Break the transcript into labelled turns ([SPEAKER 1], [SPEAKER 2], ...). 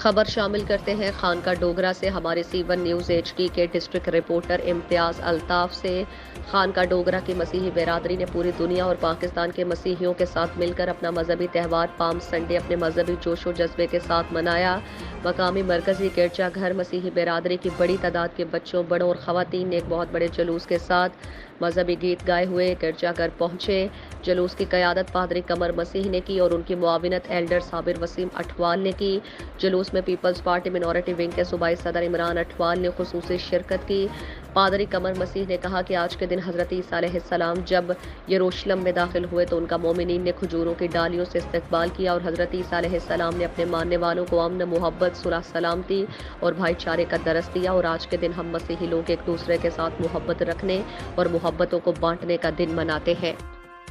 [SPEAKER 1] خبر شامل کرتے ہیں خانقاہ ڈوگرہ سے ہمارے سی1 نیوز HD کے ڈسٹرکٹ رپورٹر امتیاز الطاف سے۔ خانقاہ ڈوگرہ کی مسیحی برادری نے پوری دنیا اور پاکستان کے مسیحیوں کے ساتھ مل کر اپنا مذہبی تہوار پام سنڈے اپنے مذہبی جوش و جذبے کے ساتھ منایا۔ مقامی مرکزی گرجا گھر مسیحی برادری کی بڑی تعداد کے بچوں، بڑوں اور خواتین نے ایک بہت بڑے جلوس کے ساتھ مذہبی گیت گائے ہوئے گرجا گھر پہنچے۔ جلوس کی قیادت پادری قمر مسیح نے کی اور ان کی معاونت ایلڈر صابر وسیم اٹھوال نے کی۔ جلوس میں پیپلز پارٹی منورٹی ونگ کے صوبائی صدر عمران اٹھوال نے خصوصی شرکت کی۔ پادری قمر مسیح نے کہا کہ آج کے دن حضرت عیسیٰ علیہ السلام جب یروشلم میں داخل ہوئے تو ان کا مومنین نے کھجوروں کی ڈالیوں سے استقبال کیا اور حضرت عیسیٰ علیہ السلام نے اپنے ماننے والوں کو امن، محبت، صلح، سلامتی اور بھائی چارے کا درس دیا، اور آج کے دن ہم مسیحی لوگ ایک دوسرے کے ساتھ محبت رکھنے اور محبتوں کو بانٹنے کا دن مناتے ہیں۔